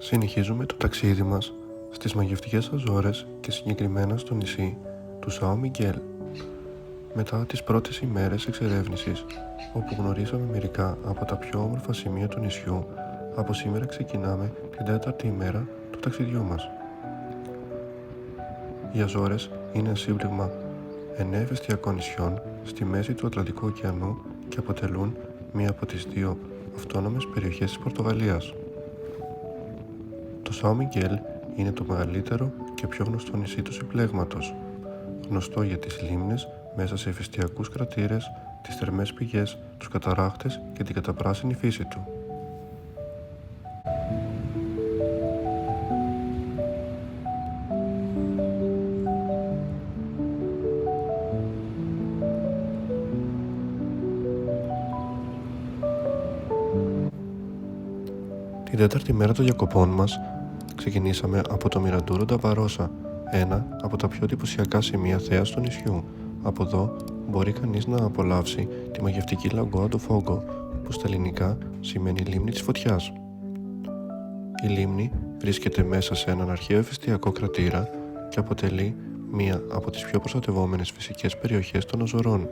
Συνεχίζουμε το ταξίδι μας στις μαγευτικές Αζόρες και συγκεκριμένα στο νησί του Σάο Μιγγέλ. Μετά τις πρώτες ημέρες εξερεύνησης, όπου γνωρίσαμε μερικά από τα πιο όμορφα σημεία του νησιού, από σήμερα ξεκινάμε την τέταρτη ημέρα του ταξιδιού μας. Οι Αζόρες είναι ένα σύμπλεγμα 9 ευαισθιακών νησιών στη μέση του Ατλαντικού ωκεανού και αποτελούν μία από τις δύο αυτόνομες περιοχές της Πορτογαλίας. Το Σάο Μιγγέλ είναι το μεγαλύτερο και πιο γνωστό νησί του συμπλέγματος, γνωστό για τις λίμνες μέσα σε ηφαιστειακούς κρατήρες, τις θερμές πηγές, τους καταράχτες και την καταπράσινη φύση του. Την τέταρτη μέρα των διακοπών μας ξεκινήσαμε από το Μιραντούρο ντα Μπαρόσα, ένα από τα πιο εντυπωσιακά σημεία θέας του νησιού. Από εδώ μπορεί κανείς να απολαύσει τη μαγευτική Λαγκόα ντο Φόγκο, που στα ελληνικά σημαίνει λίμνη της φωτιάς. Η λίμνη βρίσκεται μέσα σε έναν αρχαίο ηφαιστειακό κρατήρα και αποτελεί μία από τις πιο προστατευόμενες φυσικές περιοχές των Αζωρών.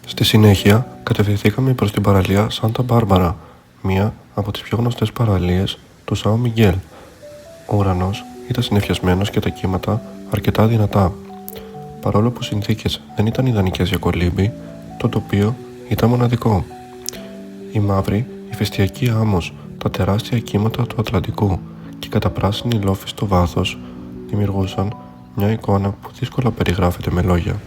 Στη συνέχεια, κατευθυνθήκαμε προς την παραλία Σάντα Μπάρμπαρα, μία από τις πιο γνωστές παραλίες του Σάο Μιγγέλ. Ο ουρανός ήταν συννεφιασμένος και τα κύματα αρκετά δυνατά. Παρόλο που οι συνθήκες δεν ήταν ιδανικές για κολύμπι, το τοπίο ήταν μοναδικό. Η μαύρη ηφαιστειακή άμμος, τα τεράστια κύματα του Ατλαντικού και η καταπράσινη λόφη στο βάθος δημιουργούσαν μια εικόνα που δύσκολα περιγράφεται με λόγια.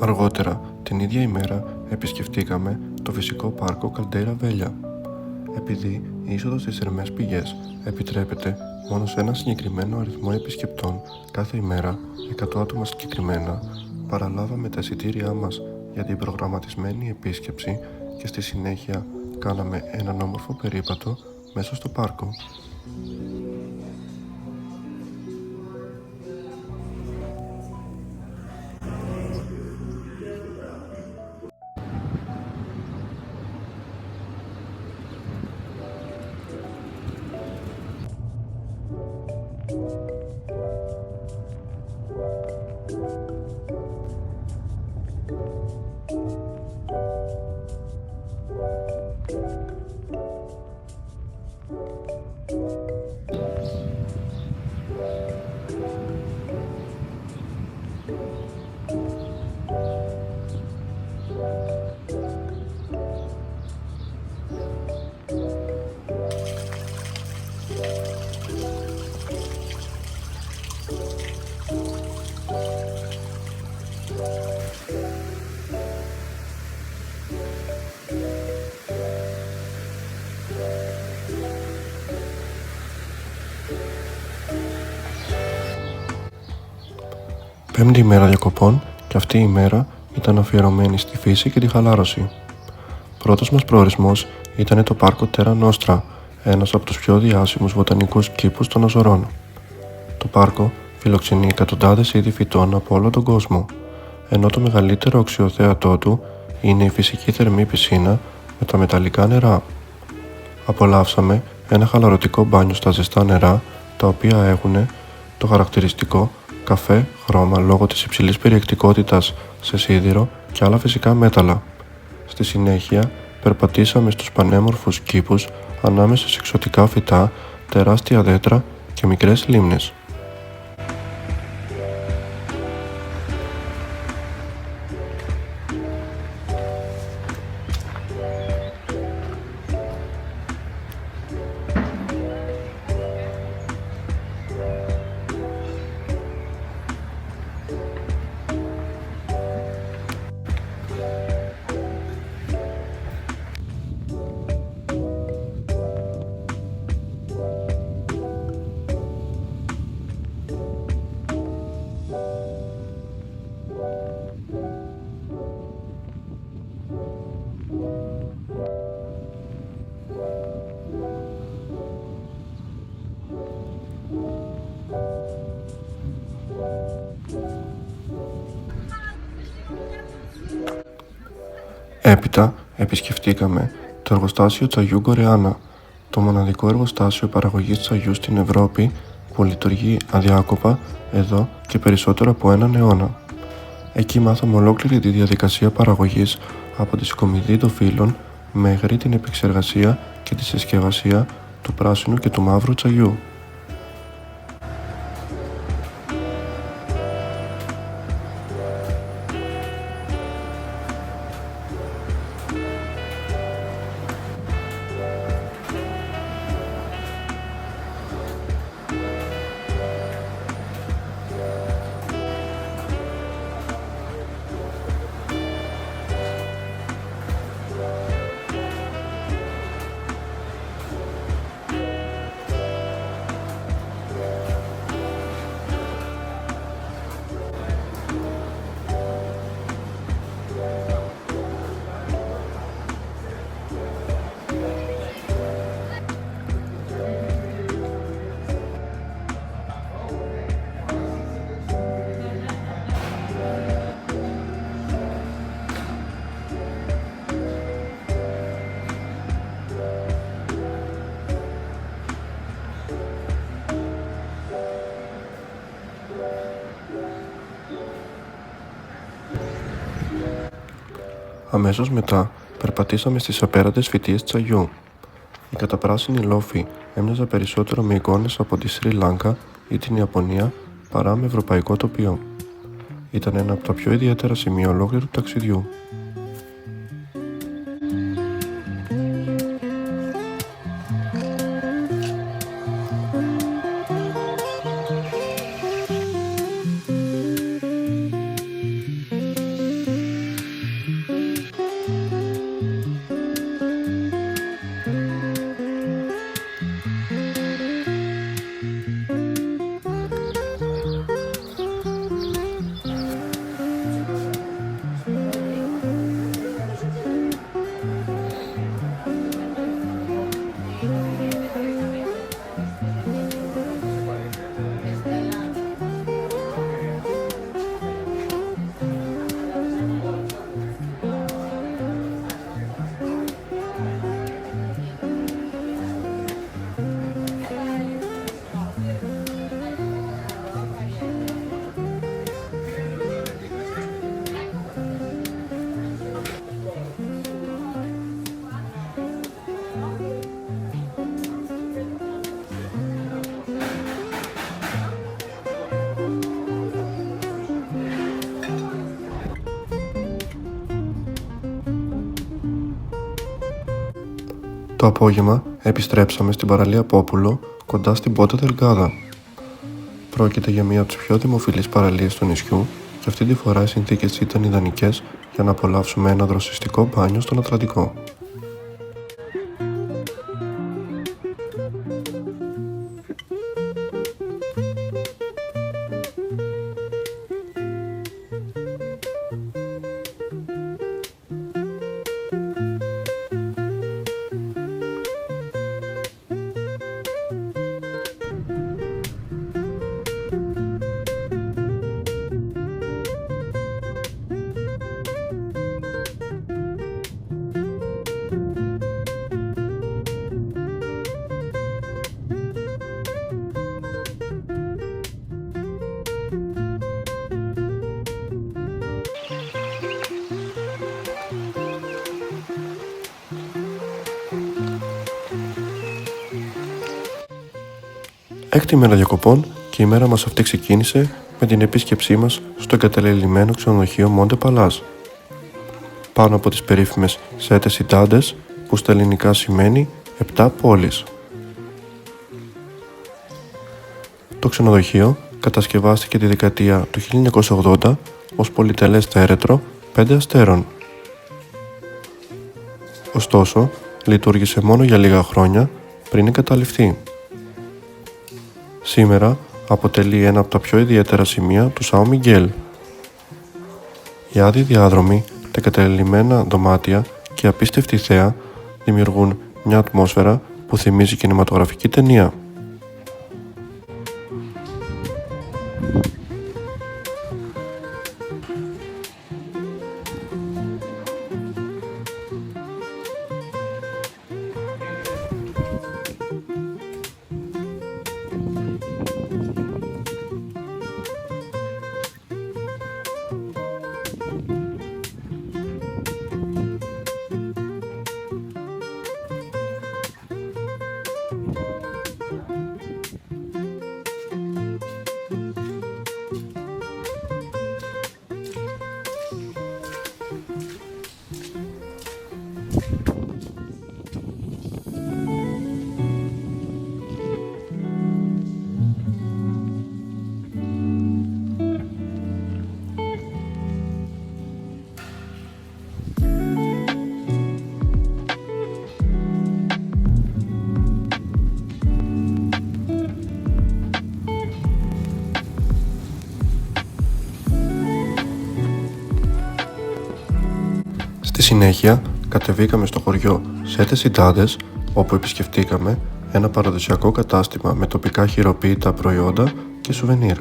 Αργότερα, την ίδια ημέρα, επισκεφτήκαμε το φυσικό πάρκο Καλντέιρα Βέλια. Επειδή η είσοδος στις θερμές πηγές επιτρέπεται μόνο σε ένα συγκεκριμένο αριθμό επισκεπτών κάθε ημέρα, 100 άτομα συγκεκριμένα, παραλάβαμε τα εισιτήριά μας για την προγραμματισμένη επίσκεψη και στη συνέχεια κάναμε έναν όμορφο περίπατο μέσα στο πάρκο. Πέμπτη ημέρα διακοπών και αυτή η ημέρα ήταν αφιερωμένη στη φύση και τη χαλάρωση. Πρώτος μας προορισμός ήταν το πάρκο Τέρα Νόστρα, ένας από τους πιο διάσημους βοτανικούς κήπους των Αζωρών. Το πάρκο φιλοξενεί εκατοντάδες είδη φυτών από όλο τον κόσμο. ενώ το μεγαλύτερο αξιοθέατό του είναι η φυσική θερμή πισίνα με τα μεταλλικά νερά. Απολαύσαμε ένα χαλαρωτικό μπάνιο στα ζεστά νερά, τα οποία έχουν το χαρακτηριστικό καφέ χρώμα λόγω της υψηλής περιεκτικότητας σε σίδηρο και άλλα φυσικά μέταλλα. Στη συνέχεια περπατήσαμε στους πανέμορφους κήπους ανάμεσα σε εξωτικά φυτά, τεράστια δέντρα και μικρές λίμνες. Έπειτα επισκεφτήκαμε το εργοστάσιο τσαγιού Γκορεάνα, το μοναδικό εργοστάσιο παραγωγής τσαγιού στην Ευρώπη που λειτουργεί αδιάκοπα εδώ και περισσότερο από έναν αιώνα. Εκεί μάθαμε ολόκληρη τη διαδικασία παραγωγής από τη συγκομιδή των φύλων μέχρι την επεξεργασία και τη συσκευασία του πράσινου και του μαύρου τσαγιού. Αμέσως μετά περπατήσαμε στις απέραντες φυτείες τσαγιού. Η καταπράσινη λόφη έμοιαζε περισσότερο με εικόνες από τη Σρι Λάγκα ή την Ιαπωνία παρά με ευρωπαϊκό τοπίο. Ήταν ένα από τα πιο ιδιαίτερα σημεία ολόκληρου του ταξιδιού. Το απόγευμα επιστρέψαμε στην παραλία Πόπουλο κοντά στην Πόντα Δελγκάδα. Πρόκειται για μία από τις πιο δημοφιλείς παραλίες του νησιού και αυτή τη φορά οι συνθήκες ήταν ιδανικές για να απολαύσουμε ένα δροσιστικό μπάνιο στον Ατλαντικό. Έκτη μέρα διακοπών και η μέρα μας αυτή ξεκίνησε με την επίσκεψή μας στο εγκαταλελειμμένο ξενοδοχείο Μοντε Παλάς, πάνω από τις περίφημες Σέτε Σιντάντες, που στα ελληνικά σημαίνει 7 πόλεις. Το ξενοδοχείο κατασκευάστηκε τη δεκαετία του 1980 ως πολυτελές θέρετρο 5 αστέρων. Ωστόσο, λειτουργήσε μόνο για λίγα χρόνια πριν εγκαταλειφθεί. Σήμερα αποτελεί ένα από τα πιο ιδιαίτερα σημεία του Σάο Μιγγέλ. Οι άδειοι διάδρομοι, τα εγκαταλελειμμένα δωμάτια και η απίστευτη θέα δημιουργούν μια ατμόσφαιρα που θυμίζει κινηματογραφική ταινία. Στη συνέχεια κατεβήκαμε στο χωριό Σέτε Σιντάντες, όπου επισκεφτήκαμε ένα παραδοσιακό κατάστημα με τοπικά χειροποίητα προϊόντα και σουβενίρ.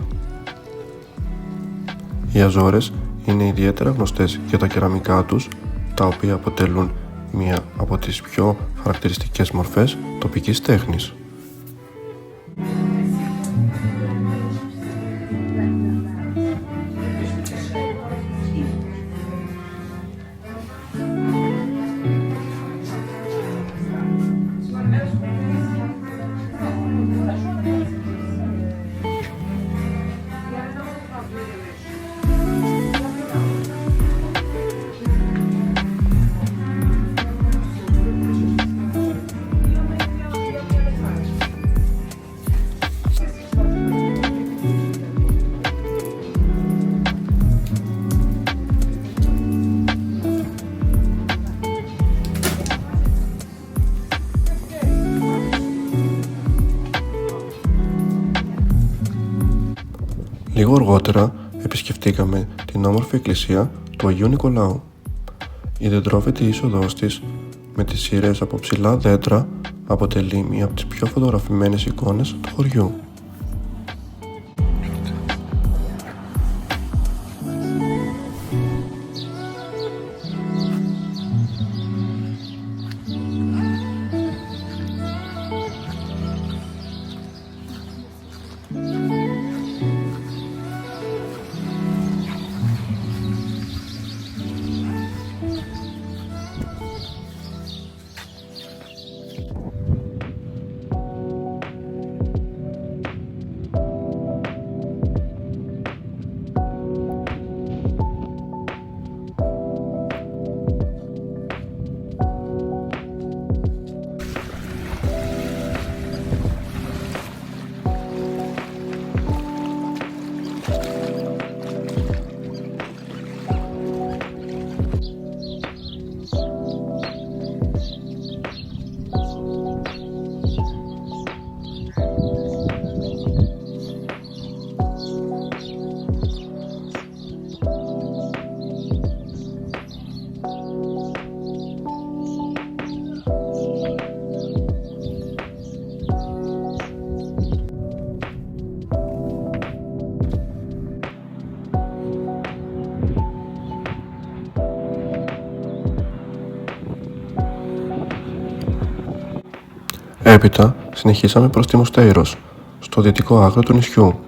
Οι Αζόρες είναι ιδιαίτερα γνωστές για τα κεραμικά τους, τα οποία αποτελούν μία από τις πιο χαρακτηριστικές μορφές τοπικής τέχνης. Λίγο αργότερα επισκεφτήκαμε την όμορφη εκκλησία του Αγίου Νικολάου. Η δεντρόφαιτη είσοδός της με τις σειρές από ψηλά δέντρα αποτελεί μία από τις πιο φωτογραφημένες εικόνες του χωριού. Έπειτα συνεχίσαμε προς τη Μοστέιρος, στο δυτικό άκρο του νησιού.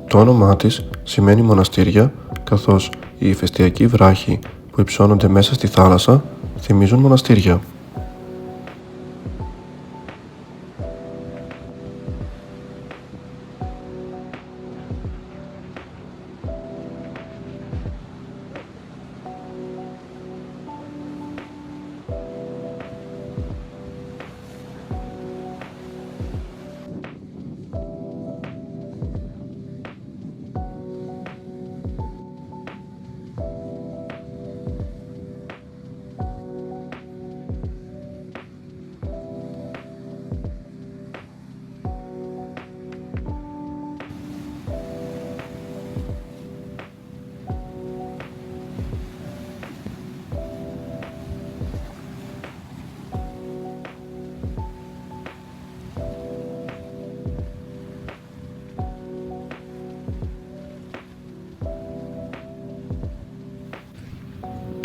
Το όνομά της σημαίνει μοναστήρια, καθώς οι ηφαιστειακοί βράχοι που υψώνονται μέσα στη θάλασσα θυμίζουν μοναστήρια.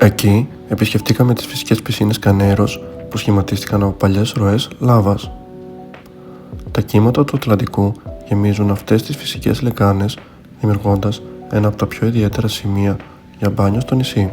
Εκεί επισκεφτήκαμε τις φυσικές πισίνες Κανέρος που σχηματίστηκαν από παλιές ροές λάβας. Τα κύματα του Ατλαντικού γεμίζουν αυτές τις φυσικές λεκάνες, δημιουργώντας ένα από τα πιο ιδιαίτερα σημεία για μπάνιο στο νησί.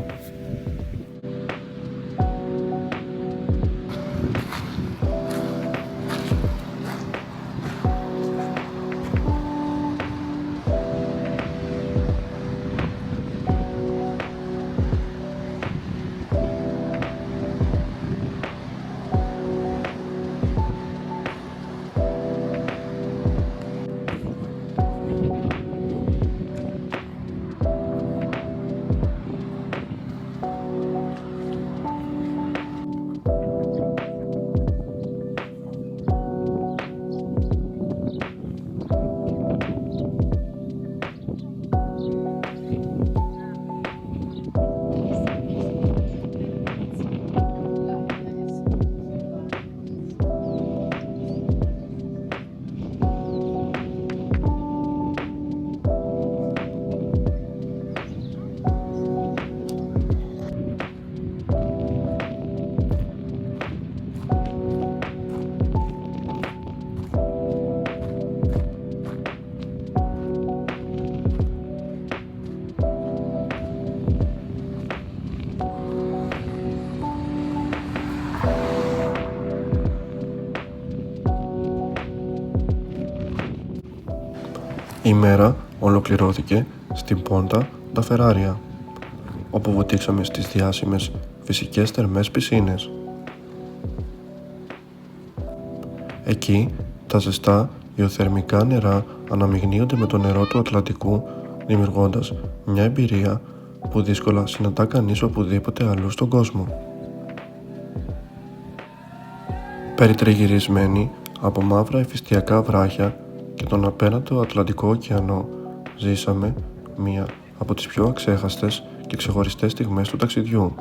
Η μέρα ολοκληρώθηκε στην Πόντα ντα Φεράρια, όπου βοτίξαμε στις διάσημες φυσικές θερμές πισίνες. Εκεί τα ζεστά γεωθερμικά νερά αναμειγνύονται με το νερό του Ατλαντικού, δημιουργώντας μια εμπειρία που δύσκολα συναντά κανείς οπουδήποτε αλλού στον κόσμο. Περιτριγυρισμένοι από μαύρα ηφαιστειακά βράχια και τον απέναντο Ατλαντικό ωκεανό, ζήσαμε μία από τις πιο αξέχαστες και ξεχωριστές στιγμές του ταξιδιού.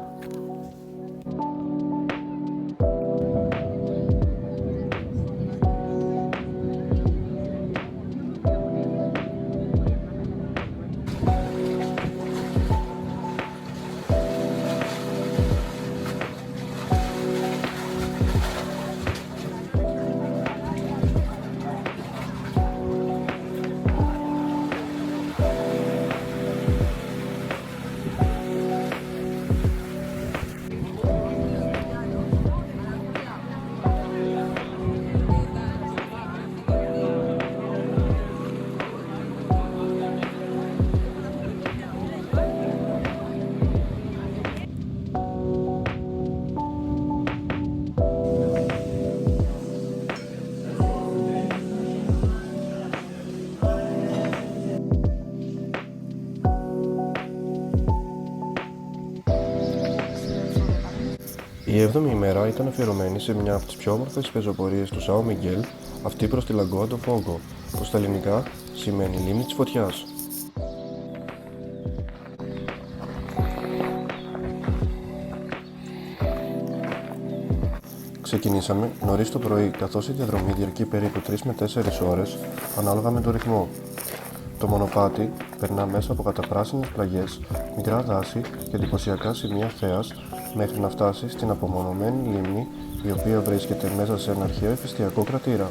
Η 7η ημέρα ήταν αφιερωμένη σε μια από τις πιο όμορφες πεζοπορίες του Σάο Μιγγέλ, αυτή προς τη Λαγκόα ντα Φόγκο, που στα ελληνικά σημαίνει λίμνη της φωτιάς. Ξεκινήσαμε νωρίς το πρωί, καθώς η διαδρομή διαρκεί περίπου 3 με 4 ώρες, ανάλογα με το ρυθμό. Το μονοπάτι περνά μέσα από καταπράσινες πλαγιές, μικρά δάση και εντυπωσιακά σημεία θέας, μέχρι να φτάσει στην απομονωμένη λίμνη, η οποία βρίσκεται μέσα σε ένα αρχαίο ηφαιστειακό κρατήρα.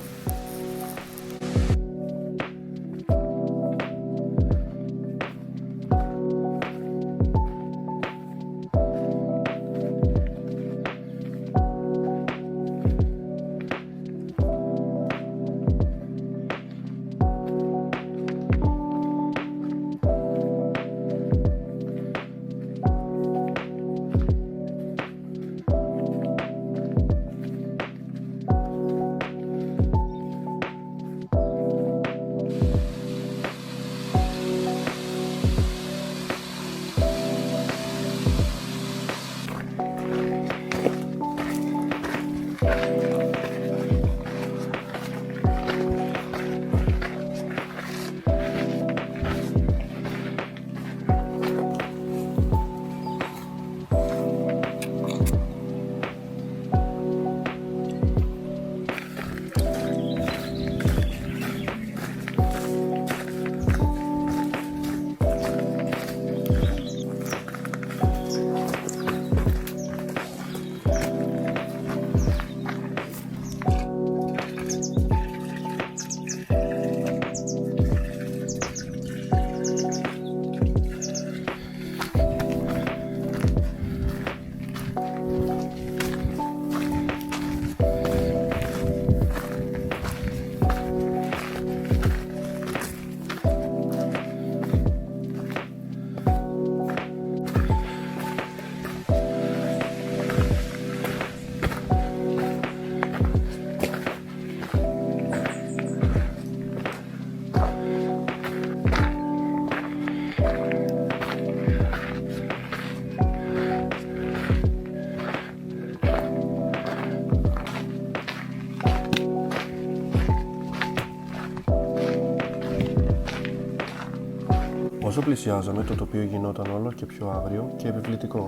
Όσο πλησιάζαμε, το τοπίο γινόταν όλο και πιο άγριο και επιβλητικό.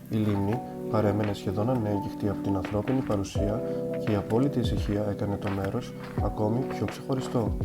Η λίμνη παρέμενε σχεδόν ανέγκυχτη από την ανθρώπινη παρουσία και η απόλυτη ησυχία έκανε το μέρος ακόμη πιο ξεχωριστό.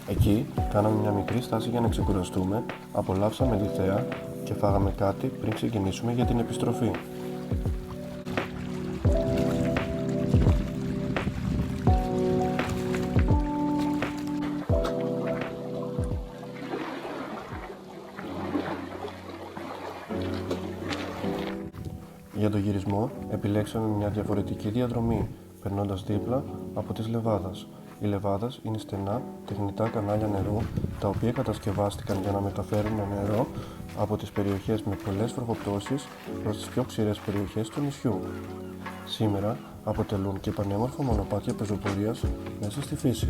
Εκεί κάναμε μια μικρή στάση για να ξεκουραστούμε, απολαύσαμε τη θέα και φάγαμε κάτι πριν ξεκινήσουμε για την επιστροφή. Για το γυρισμό επιλέξαμε μια διαφορετική διαδρομή, περνώντας δίπλα από τις λεβάδας. Οι λεβάδας είναι στενά, τεχνητά κανάλια νερού, τα οποία κατασκευάστηκαν για να μεταφέρουν νερό από τις περιοχές με πολλές βροχοπτώσεις προς τις πιο ξηρές περιοχές του νησιού. Σήμερα αποτελούν και πανέμορφα μονοπάτια πεζοπορίας μέσα στη φύση.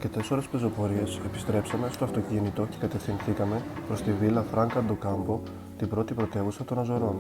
αρκετές ώρες πεζοπορίας επιστρέψαμε στο αυτοκίνητο και κατευθυνθήκαμε προς τη βίλα Φράνκα ντο Κάμπο, την πρώτη πρωτεύουσα των Αζωρών.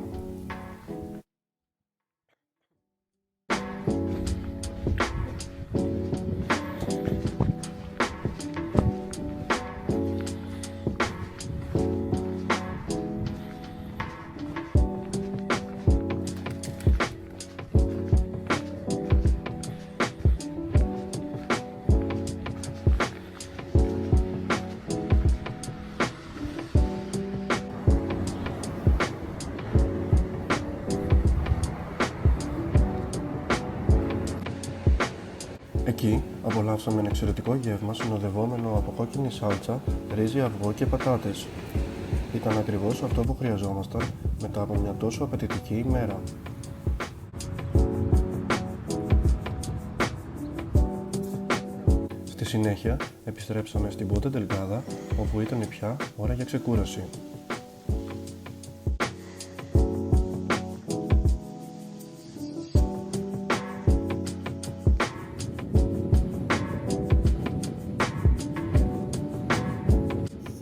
Εκεί απολαύσαμε ένα εξαιρετικό γεύμα συνοδευόμενο από κόκκινη σάλτσα, ρύζι, αυγό και πατάτες. Ήταν ακριβώς αυτό που χρειαζόμασταν μετά από μια τόσο απαιτητική ημέρα. Στη συνέχεια επιστρέψαμε στην Πόντε Ντελγκάδα, όπου ήταν πια ώρα για ξεκούραση.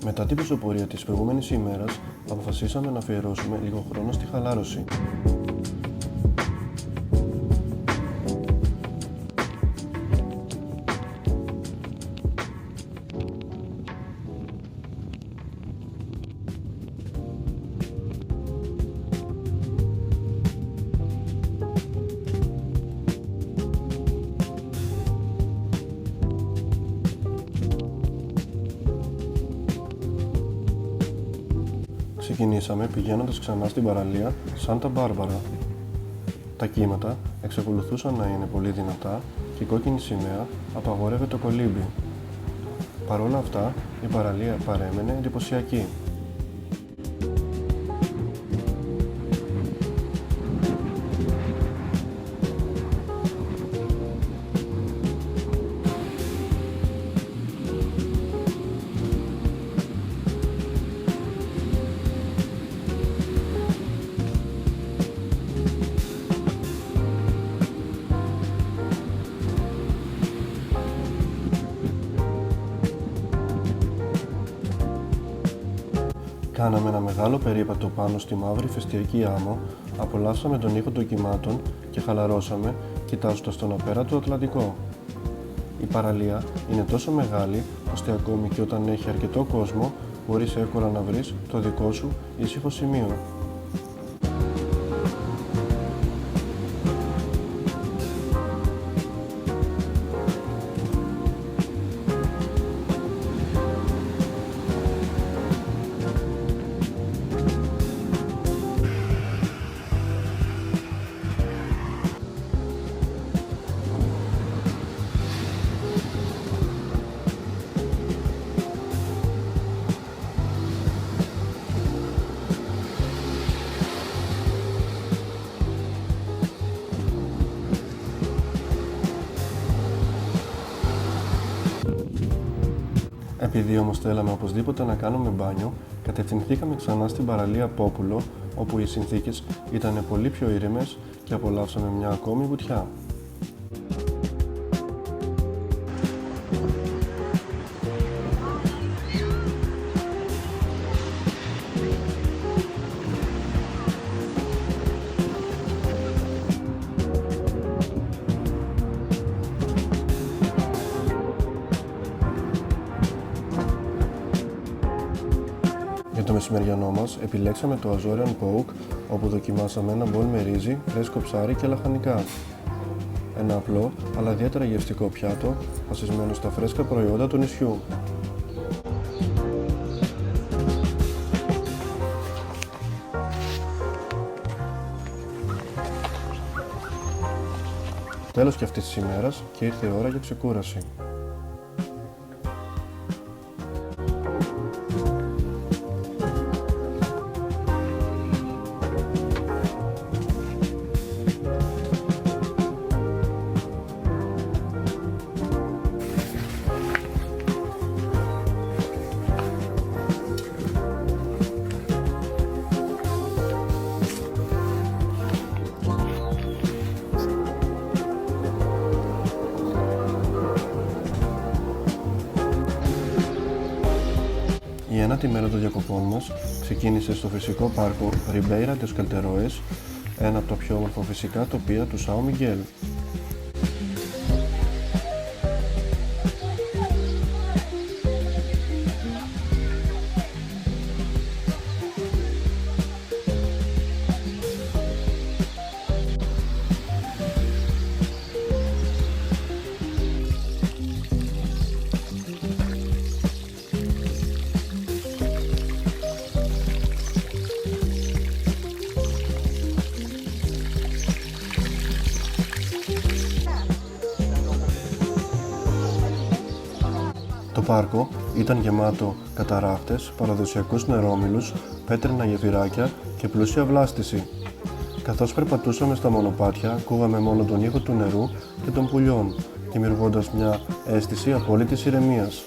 Μετά την πεζοπορία της προηγούμενης ημέρας, αποφασίσαμε να αφιερώσουμε λίγο χρόνο στη χαλάρωση. Ξεκινήσαμε πηγαίνοντας ξανά στην παραλία Σάντα Μπάρμπαρα. Τα κύματα εξακολουθούσαν να είναι πολύ δυνατά και η κόκκινη σημαία απαγόρευε το κολύμπι. Παρ' όλα αυτά, η παραλία παρέμενε εντυπωσιακή. Κάναμε ένα μεγάλο περίπατο πάνω στη μαύρη φεστιακή άμμο, απολαύσαμε τον ήχο των κυμάτων και χαλαρώσαμε κοιτάζοντας τον απέραντο Ατλαντικό. Η παραλία είναι τόσο μεγάλη, ώστε ακόμη και όταν έχει αρκετό κόσμο, μπορείς εύκολα να βρεις το δικό σου ήσυχο σημείο. Επειδή όμως θέλαμε οπωσδήποτε να κάνουμε μπάνιο, κατευθυνθήκαμε ξανά στην παραλία Πόπουλο, όπου οι συνθήκες ήταν πολύ πιο ήρεμες και απολαύσαμε μια ακόμη βουτιά. Για το μεσημεριανό μας επιλέξαμε το Azorian Poke, όπου δοκιμάσαμε ένα μπολ με ρύζι, φρέσκο ψάρι και λαχανικά. Ένα απλό αλλά ιδιαίτερα γευστικό πιάτο, βασισμένο στα φρέσκα προϊόντα του νησιού. Τέλος και αυτής της ημέρας και ήρθε η ώρα για ξεκούραση. μέρα των διακοπών μας ξεκίνησε στο φυσικό πάρκο Ribeira dos Caldeirões, ένα από τα πιο όμορφα φυσικά τοπία του Σάο Μιγγέλ. Το πάρκο ήταν γεμάτο καταράχτες, παραδοσιακούς νερόμυλους, πέτρινα γεφυράκια και πλούσια βλάστηση. Καθώς περπατούσαμε στα μονοπάτια, ακούγαμε μόνο τον ήχο του νερού και των πουλιών, δημιουργώντας μια αίσθηση απόλυτης ηρεμίας.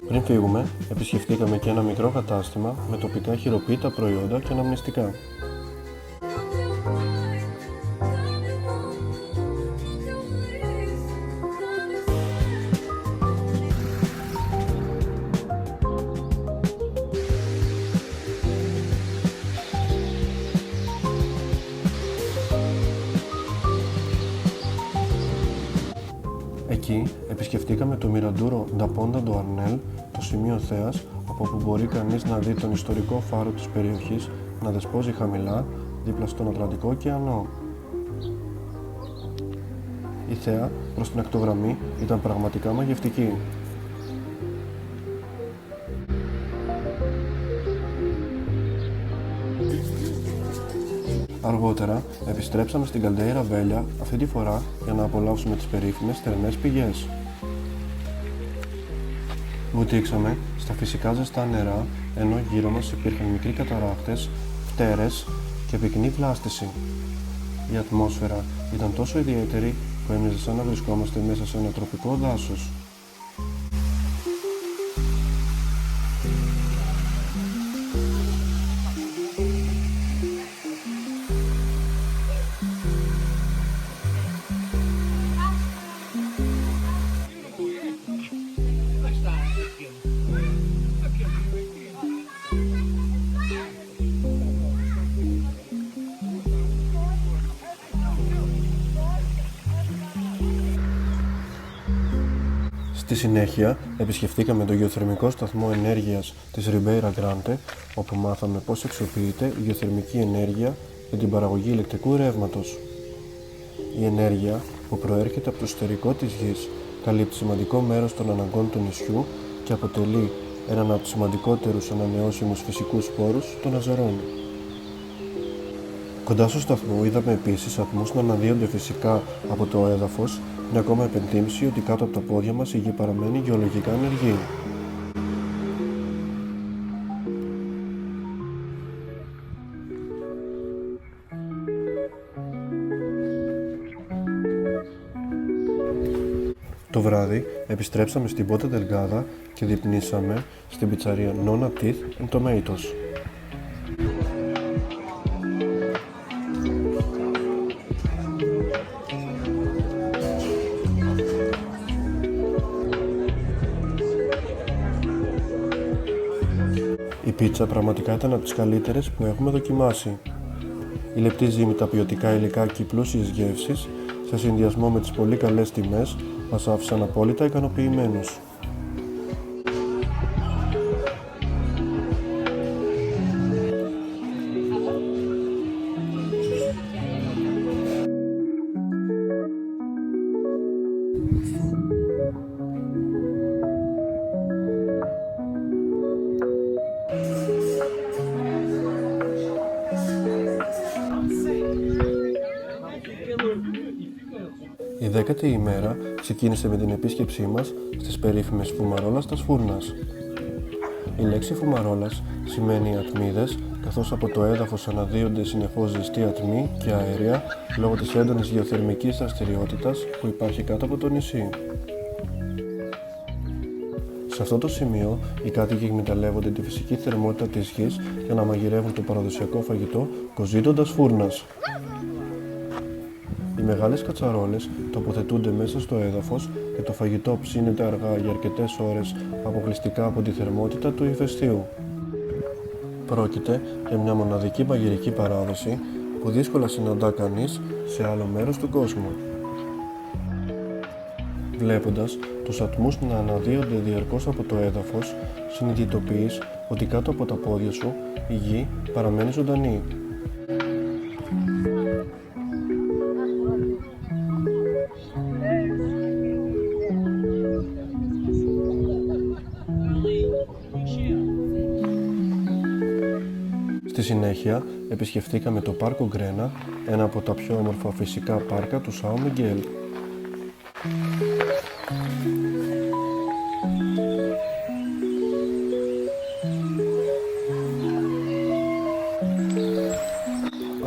Πριν φύγουμε, επισκεφτήκαμε και ένα μικρό κατάστημα με τοπικά χειροποίητα προϊόντα και αναμνηστικά. Εκεί επισκεφτήκαμε το Miradouro da Ponta do Arnel, το σημείο θέας από όπου μπορεί κανείς να δει τον ιστορικό φάρο της περιοχής να δεσπόζει χαμηλά δίπλα στον Ατλαντικό ωκεανό. Η θέα προς την ακτογραμμή ήταν πραγματικά μαγευτική. Αργότερα επιστρέψαμε στην Caldeira Velha, αυτή τη φορά για να απολαύσουμε τις περίφημες θερμές πηγές. Βουτήξαμε στα φυσικά ζεστά νερά, ενώ γύρω μας υπήρχαν μικροί καταράχτες, φτέρες και πυκνή βλάστηση. Η ατμόσφαιρα ήταν τόσο ιδιαίτερη που έμοιαζε σαν να βρισκόμαστε μέσα σε ένα τροπικό δάσος. Στη συνέχεια, επισκεφτήκαμε το γεωθερμικό σταθμό ενέργειας της Ribeira Grande, όπου μάθαμε πώς αξιοποιείται η γεωθερμική ενέργεια για την παραγωγή ηλεκτρικού ρεύματος. Η ενέργεια που προέρχεται από το εσωτερικό της γης καλύπτει σημαντικό μέρος των αναγκών του νησιού και αποτελεί έναν από τους σημαντικότερους ανανεώσιμους φυσικούς πόρους των Αζωρών. Κοντά στο σταθμό είδαμε επίσης ατμούς να αναδύονται φυσικά από το έδαφος, μια ακόμα επενθύμηση ότι κάτω από τα πόδια μας η γη παραμένει γεωλογικά ενεργή. Το βράδυ επιστρέψαμε στην Ponta Delgada και διπνήσαμε στην πιτσαρία Nonna Teeth and Tomatoes. πίτσα πραγματικά ήταν από τις καλύτερες που έχουμε δοκιμάσει. Η λεπτή ζύμη, τα ποιοτικά υλικά και οι πλούσιες γεύσεις, σε συνδυασμό με τις πολύ καλές τιμές, μας άφησαν απόλυτα ικανοποιημένους. Η 10η ημέρα ξεκίνησε με την επίσκεψή μας στις περίφημες φουμαρόλας τα Σφούρνας. Η λέξη φουμαρόλας σημαίνει ατμίδες, καθώς από το έδαφος αναδύονται συνεχώς ζεστή ατμή και αέρια λόγω της έντονης γεωθερμικής δραστηριότητας που υπάρχει κάτω από το νησί. Σε αυτό το σημείο, οι κάτοικοι εκμεταλλεύονται τη φυσική θερμότητα της γης για να μαγειρεύουν το παραδοσιακό φαγητό κοζίτοντας φούρνας. Οι μεγάλες κατσαρόλες τοποθετούνται μέσα στο έδαφος και το φαγητό ψήνεται αργά για αρκετές ώρες αποκλειστικά από τη θερμότητα του ηφαιστείου. Πρόκειται για μια μοναδική μαγειρική παράδοση που δύσκολα συναντά κανείς σε άλλο μέρος του κόσμου. Βλέποντας τους ατμούς να αναδύονται διαρκώς από το έδαφος, συνειδητοποιείς ότι κάτω από τα πόδια σου η γη παραμένει ζωντανή. Στη συνέχεια, επισκεφτήκαμε το Πάρκο Γκρένα, ένα από τα πιο όμορφα φυσικά πάρκα του Σάο Μιγγέλ.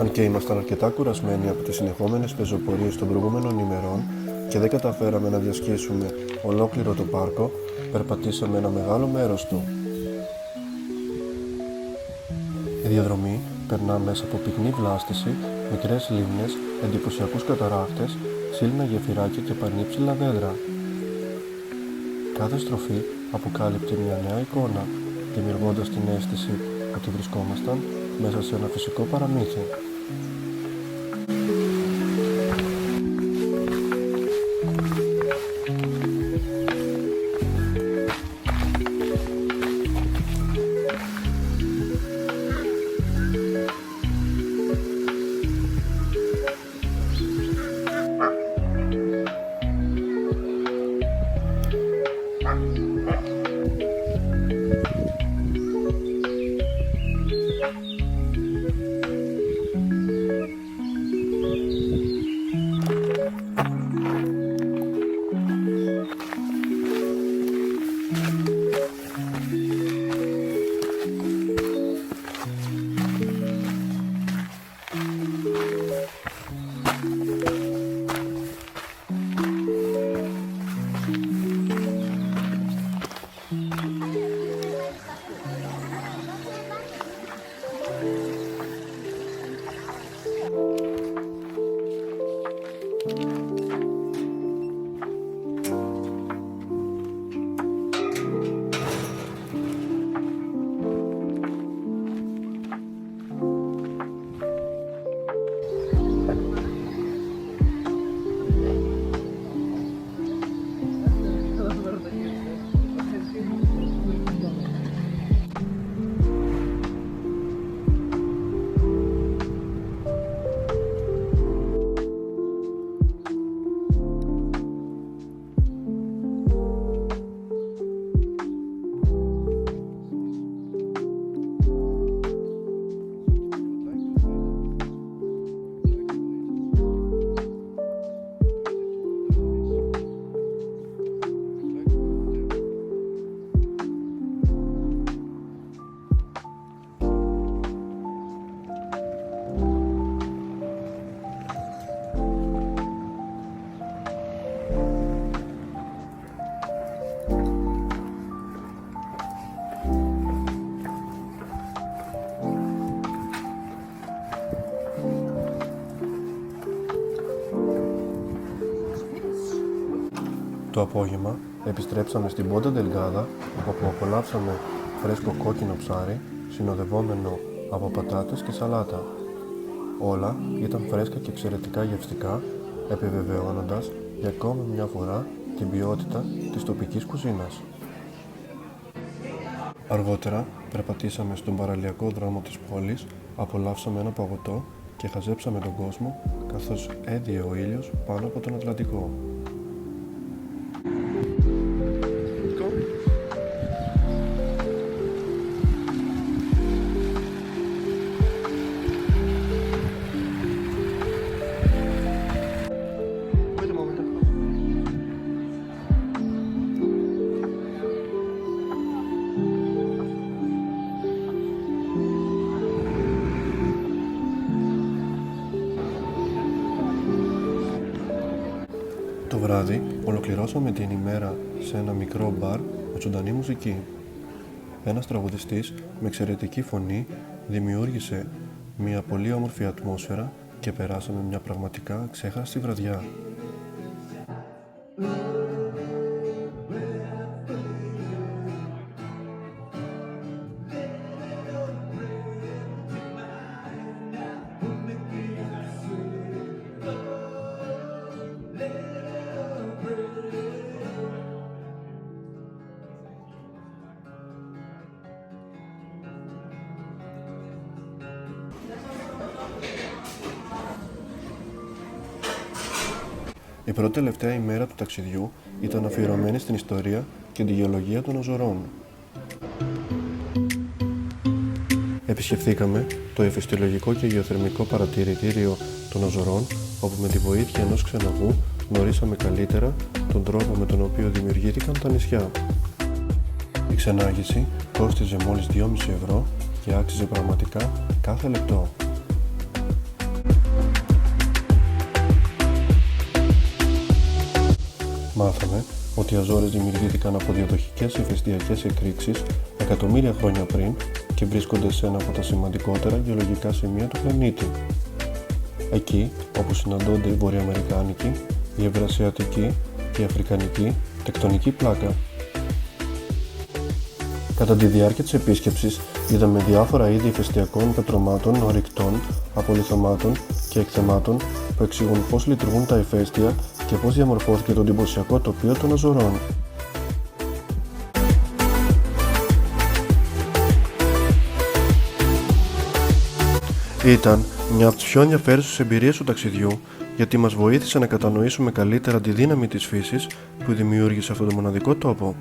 Αν και ήμασταν αρκετά κουρασμένοι από τις συνεχόμενες πεζοπορίες των προηγούμενων ημερών και δεν καταφέραμε να διασχίσουμε ολόκληρο το πάρκο, περπατήσαμε ένα μεγάλο μέρος του. Η διαδρομή περνά μέσα από πυκνή βλάστηση, μικρές λίμνες, εντυπωσιακούς καταράχτες, ξύλινα γεφυράκια και πανύψηλα δέντρα. Κάθε στροφή αποκάλυπτε μια νέα εικόνα, δημιουργώντας την αίσθηση ότι βρισκόμασταν μέσα σε ένα φυσικό παραμύθι. Το απόγευμα επιστρέψαμε στην Πόντα Ντελγκάδα, όπου απολαύσαμε φρέσκο κόκκινο ψάρι συνοδευόμενο από πατάτες και σαλάτα. Όλα ήταν φρέσκα και εξαιρετικά γευστικά, επιβεβαιώνοντας για ακόμη μια φορά την ποιότητα της τοπικής κουζίνας. Αργότερα περπατήσαμε στον παραλιακό δρόμο της πόλης, απολαύσαμε ένα παγωτό και χαζέψαμε τον κόσμο καθώς έδιε ο ήλιος πάνω από τον Ατλαντικό. Το βράδυ ολοκληρώσαμε την ημέρα σε ένα μικρό μπαρ με ζωντανή μουσική. Ένας τραγουδιστής με εξαιρετική φωνή δημιούργησε μια πολύ όμορφη ατμόσφαιρα και περάσαμε μια πραγματικά αξέχαστη βραδιά. Η πρώτη τελευταία ημέρα του ταξιδιού ήταν αφιερωμένη στην ιστορία και τη γεωλογία των Αζωρών. Επισκεφθήκαμε το ηφαιστειολογικό και γεωθερμικό παρατηρητήριο των Αζωρών, όπου με τη βοήθεια ενός ξεναγού γνωρίσαμε καλύτερα τον τρόπο με τον οποίο δημιουργήθηκαν τα νησιά. Η ξενάγηση κόστιζε μόλις 2,5 ευρώ και άξιζε πραγματικά κάθε λεπτό. Μάθαμε ότι οι Αζόρες δημιουργήθηκαν από διαδοχικές ηφαιστειακές εκρήξεις εκατομμύρια χρόνια πριν και βρίσκονται σε ένα από τα σημαντικότερα γεωλογικά σημεία του πλανήτη. Εκεί όπου συναντώνται η βορειοαμερικάνικη, η ευρασιατική και η αφρικανική τεκτονική πλάκα. Κατά τη διάρκεια της επίσκεψης είδαμε διάφορα είδη ηφαιστειακών πετρωμάτων, ορυκτών, απολιθωμάτων και εκθεμάτων που εξηγούν πώς λειτουργούν τα ηφαίστεια και πώς διαμορφώθηκε το εντυπωσιακό τοπίο των Αζωρών. Ήταν μια από τις πιο ενδιαφέρουσες εμπειρίες του ταξιδιού, γιατί μας βοήθησε να κατανοήσουμε καλύτερα τη δύναμη της φύσης που δημιούργησε αυτόν τον μοναδικό τόπο.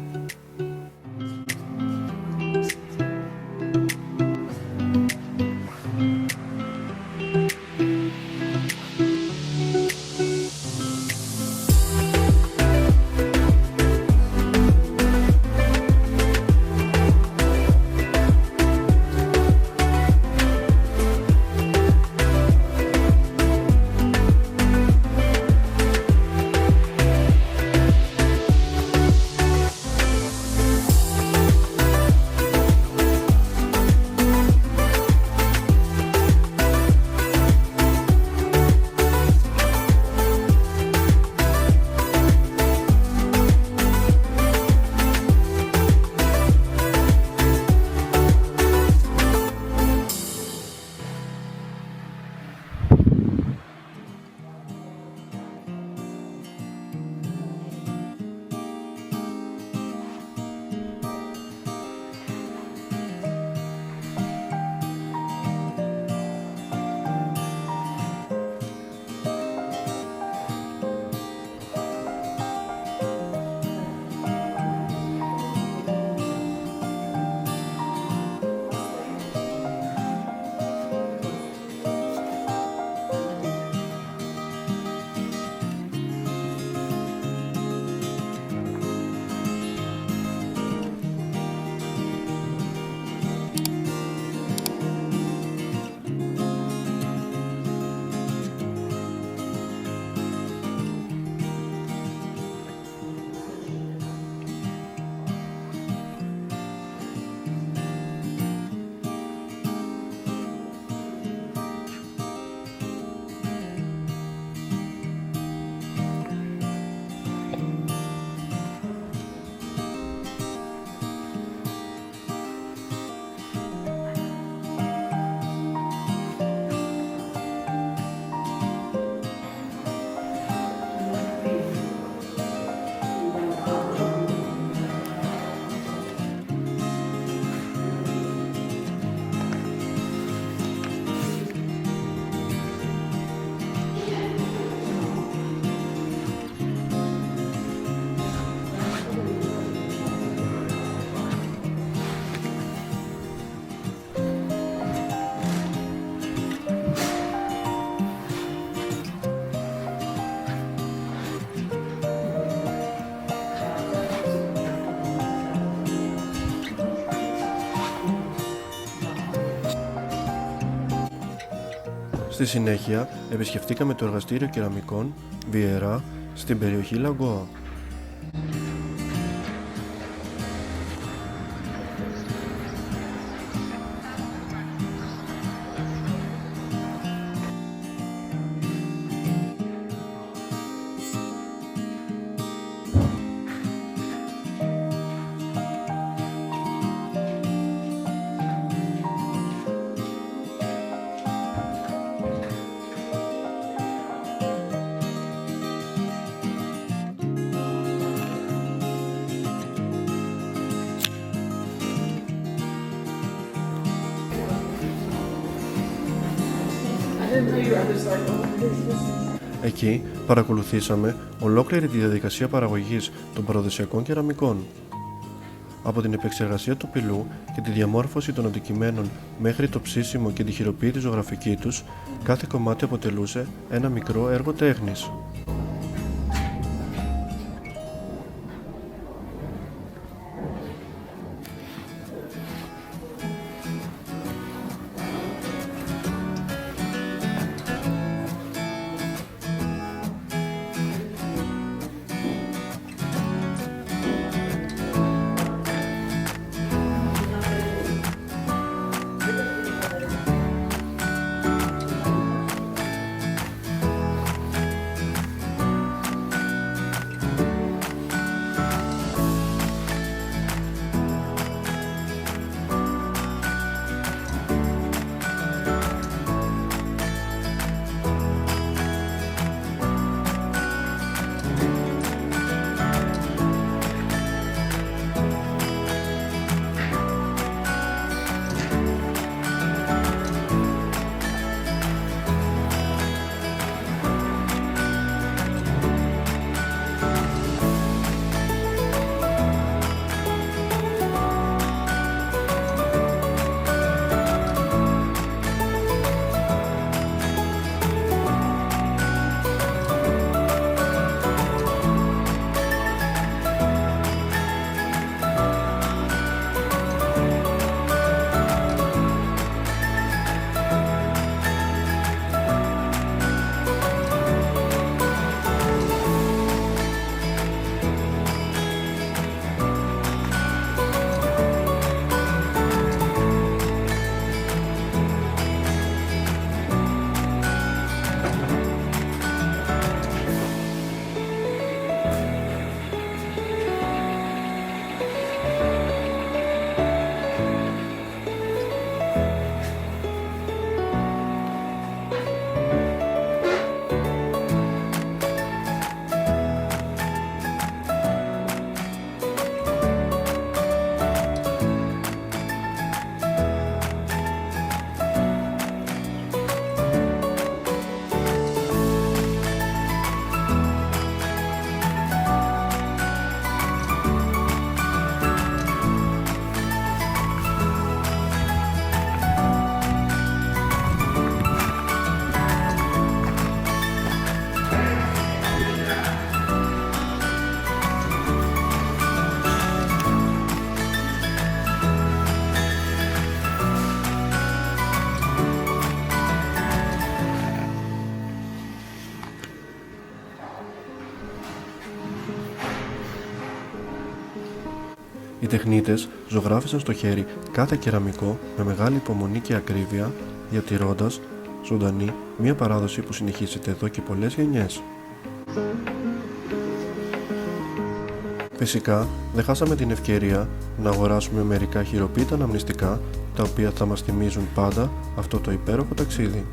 Στη συνέχεια επισκεφτήκαμε το εργαστήριο κεραμικών Βιερά στην περιοχή Λαγκόα. Εκεί παρακολουθήσαμε ολόκληρη τη διαδικασία παραγωγής των παραδοσιακών κεραμικών. Από την επεξεργασία του πυλού και τη διαμόρφωση των αντικειμένων μέχρι το ψήσιμο και τη χειροποίητη ζωγραφική τους, κάθε κομμάτι αποτελούσε ένα μικρό έργο τέχνης. Οι τεχνίτες ζωγράφισαν στο χέρι κάθε κεραμικό με μεγάλη υπομονή και ακρίβεια, διατηρώντας ζωντανή μια παράδοση που συνεχίζεται εδώ και πολλές γενιές. Φυσικά, δεν χάσαμε την ευκαιρία να αγοράσουμε μερικά χειροποίητα αναμνηστικά, τα οποία θα μας θυμίζουν πάντα αυτό το υπέροχο ταξίδι.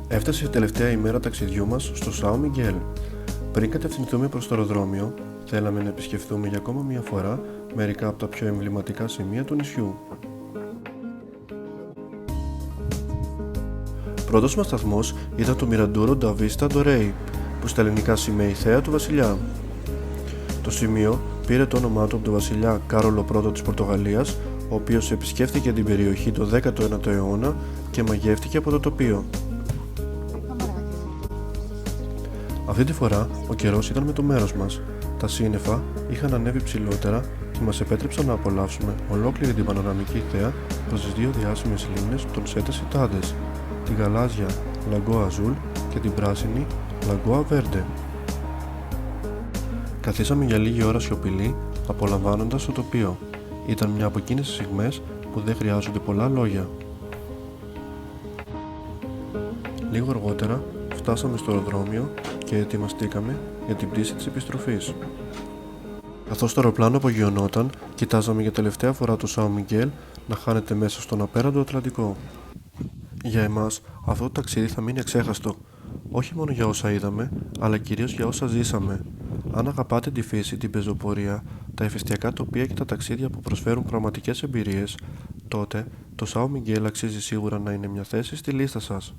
Έφτασε η τελευταία ημέρα ταξιδιού μας στο Σάο Μιγγέλ. Πριν κατευθυνθούμε προς το αεροδρόμιο, θέλαμε να επισκεφθούμε για ακόμα μια φορά μερικά από τα πιο εμβληματικά σημεία του νησιού. πρώτος μας σταθμός ήταν το Μιραντούρο ντα Βίστα ντα Ρέι, που στα ελληνικά σημαίνει θέα του βασιλιά. Το σημείο πήρε το όνομά του από τον βασιλιά Κάρολο I της Πορτογαλίας, ο οποίος επισκέφθηκε την περιοχή το 19ο αιώνα και μαγεύτηκε από το τοπίο. Αυτή τη φορά ο καιρός ήταν με το μέρος μας. Τα σύννεφα είχαν ανέβει ψηλότερα και μας επέτρεψαν να απολαύσουμε ολόκληρη την πανοραμική θέα προς τις δύο διάσημες λίμνες των Σέτε Σιτάντες, την γαλάζια Λαγκόα Αζούλ και την πράσινη Λαγκόα Βέρντε. Καθίσαμε για λίγη ώρα σιωπηλοί, απολαμβάνοντας το τοπίο. Ήταν μια από εκείνες τις στιγμές που δεν χρειάζονται πολλά λόγια. Λίγο αργότερα φτάσαμε στο αεροδρόμιο και ετοιμαστήκαμε για την πτήση της επιστροφής. Καθώς το αεροπλάνο απογειωνόταν, κοιτάζαμε για τελευταία φορά το Σάο Μιγγέλ να χάνεται μέσα στον απέραντο Ατλαντικό. Για εμάς αυτό το ταξίδι θα μείνει αξέχαστο, όχι μόνο για όσα είδαμε, αλλά κυρίως για όσα ζήσαμε. Αν αγαπάτε τη φύση, την πεζοπορία, τα ηφαιστειακά τοπία και τα ταξίδια που προσφέρουν πραγματικές εμπειρίες, τότε το Σάο Μιγγέλ αξίζει σίγουρα να είναι μια θέση στη λίστα σας.